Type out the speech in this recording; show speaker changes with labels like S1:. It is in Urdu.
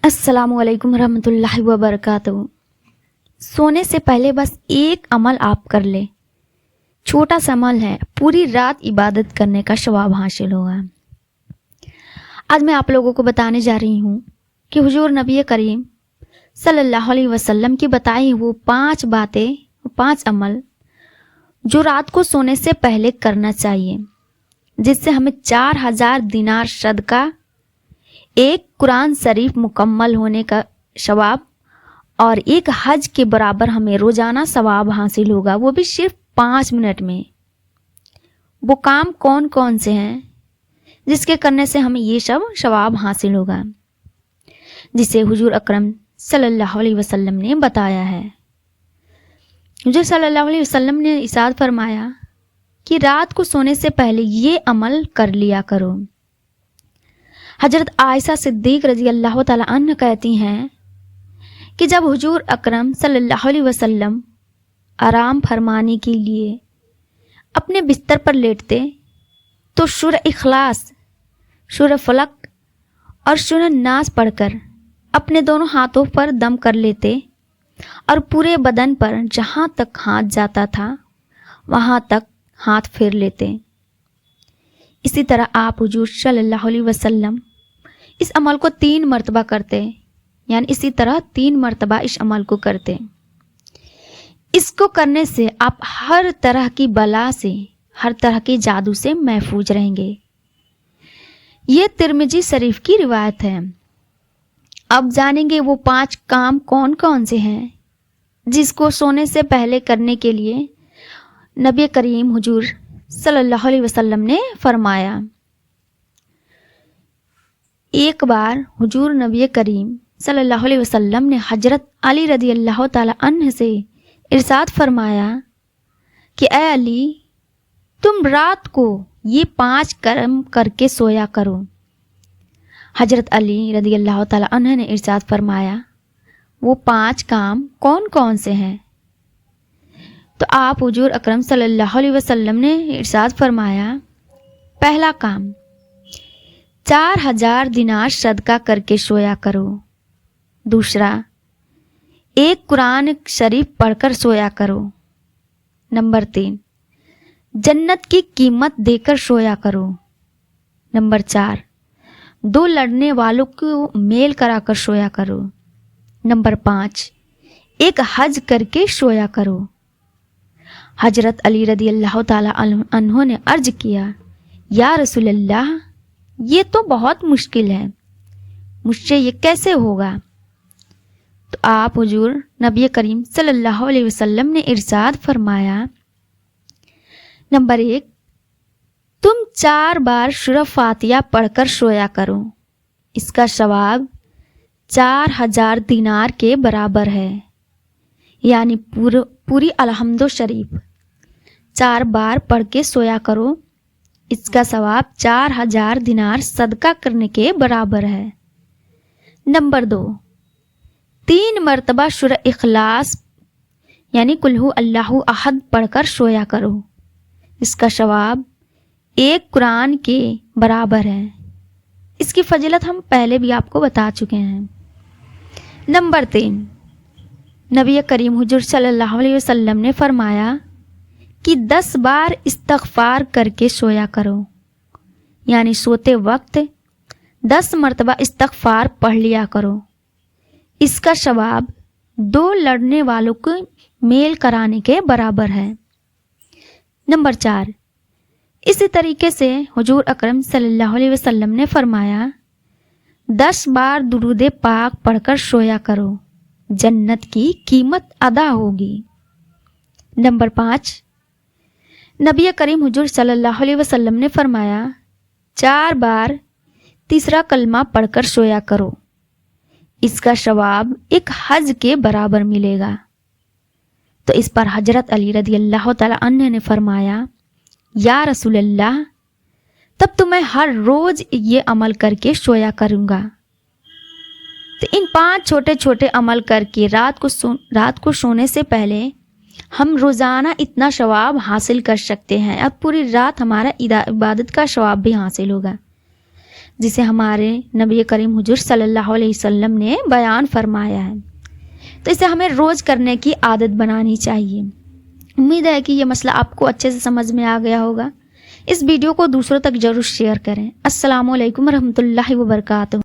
S1: السلام علیکم ورحمۃ اللہ وبرکاتہ۔ سونے سے پہلے بس ایک عمل آپ کر لیں، چھوٹا سا عمل ہے، پوری رات عبادت کرنے کا ثواب حاصل ہوگا۔ آج میں آپ لوگوں کو بتانے جا رہی ہوں کہ حضور نبی کریم صلی اللہ علیہ وسلم کی بتائی وہ 5 باتیں، 5 عمل جو رات کو سونے سے پہلے کرنا چاہیے، جس سے ہمیں 4000 دینار صدقہ، ایک قرآن شریف مکمل ہونے کا ثواب اور ایک حج کے برابر ہمیں روزانہ ثواب حاصل ہوگا، وہ بھی صرف 5 منٹ میں۔ وہ کام کون کون سے ہیں جس کے کرنے سے ہمیں یہ سب ثواب حاصل ہوگا، جسے حضور اکرم صلی اللہ علیہ وسلم نے بتایا ہے۔ حضور صلی اللہ علیہ وسلم نے ارشاد فرمایا کہ رات کو سونے سے پہلے یہ عمل کر لیا کرو۔ حضرت عائشہ صدیق رضی اللہ تعالیٰ عنہ کہتی ہیں کہ جب حضور اکرم صلی اللہ علیہ وسلم آرام فرمانے کے لیے اپنے بستر پر لیٹتے تو سورہ اخلاص، سورہ فلق اور سورہ ناس پڑھ کر اپنے دونوں ہاتھوں پر دم کر لیتے اور پورے بدن پر جہاں تک ہاتھ جاتا تھا وہاں تک ہاتھ پھیر لیتے۔ اسی طرح آپ حضور صلی اللہ علیہ وسلم اس عمل کو 3 مرتبہ کرتے، یعنی اسی طرح 3 مرتبہ اس عمل کو کرتے۔ اس کو کرنے سے آپ ہر طرح کی بلا سے، ہر طرح کے جادو سے محفوظ رہیں گے۔ یہ ترمذی شریف کی روایت ہے۔ اب جانیں گے وہ 5 کام کون کون سے ہیں جس کو سونے سے پہلے کرنے کے لیے نبی کریم حضور صلی اللہ علیہ وسلم نے فرمایا۔ ایک بار حضور نبی کریم صلی اللہ علیہ وسلم نے حضرت علی رضی اللہ تعالی عنہ سے ارشاد فرمایا کہ اے علی، تم رات کو یہ 5 کام کر کے سویا کرو۔ حضرت علی رضی اللہ تعالی عنہ نے ارشاد فرمایا وہ 5 کام کون کون سے ہیں؟ تو آپ حضور اکرم صلی اللہ علیہ وسلم نے ارشاد فرمایا، پہلا کام 4000 دینار صدقہ کر کے سویا کرو۔ دوسرا، ایک قرآن شریف پڑھ کر سویا کرو۔ نمبر 3، جنت کی قیمت دے کر سویا کرو۔ نمبر 4، 2 لڑنے والوں کو میل کرا کر سویا کرو۔ نمبر 5، ایک حج کر کے سویا کرو۔ حضرت علی رضی اللہ تعالی عنہ نے عرض کیا، یا رسول اللہ، یہ تو بہت مشکل ہے، مجھ سے یہ کیسے ہوگا؟ تو آپ حضور نبی کریم صلی اللہ علیہ وسلم نے ارشاد فرمایا، نمبر 1، تم 4 بار سورہ فاتحہ پڑھ کر سویا کرو، اس کا ثواب 4000 دینار کے برابر ہے، یعنی پوری الحمد شریف 4 بار پڑھ کے سویا کرو، اس کا ثواب 4000 دینار صدقہ کرنے کے برابر ہے۔ نمبر 2، 3 مرتبہ سورہ اخلاص یعنی قل ھو اللہ احد پڑھ کر سویا کرو، اس کا ثواب 1 قرآن کے برابر ہے۔ اس کی فضیلت ہم پہلے بھی آپ کو بتا چکے ہیں۔ نمبر 3، نبی کریم حضور صلی اللہ علیہ وسلم نے فرمایا کہ 10 بار استغفار کر کے سویا کرو، یعنی سوتے وقت 10 مرتبہ استغفار پڑھ لیا کرو، اس کا ثواب 2 لڑنے والوں کو میل کرانے کے برابر ہے۔ نمبر 4، اسی طریقے سے حضور اکرم صلی اللہ علیہ وسلم نے فرمایا 10 بار درود پاک پڑھ کر سویا کرو، جنت کی قیمت ادا ہوگی۔ نمبر 5، نبی کریم حضور صلی اللہ علیہ وسلم نے فرمایا 4 بار تیسرا کلمہ پڑھ کر سویا کرو، اس کا ثواب 1 حج کے برابر ملے گا۔ تو اس پر حضرت علی رضی اللہ تعالی عنہ نے فرمایا، یا رسول اللہ، تب تو میں ہر روز یہ عمل کر کے سویا کروں گا۔ تو ان 5 چھوٹے چھوٹے عمل کر کے رات کو سونے سے پہلے ہم روزانہ اتنا ثواب حاصل کر سکتے ہیں، اب پوری رات ہمارا عبادت کا ثواب بھی حاصل ہوگا۔ جسے ہمارے نبی کریم حضور صلی اللہ علیہ وسلم نے بیان فرمایا ہے، تو اسے ہمیں روز کرنے کی عادت بنانی چاہیے۔ امید ہے کہ یہ مسئلہ آپ کو اچھے سے سمجھ میں آ گیا ہوگا۔ اس ویڈیو کو دوسروں تک ضرور شیئر کریں۔ السلام علیکم ورحمۃ اللہ وبرکاتہ۔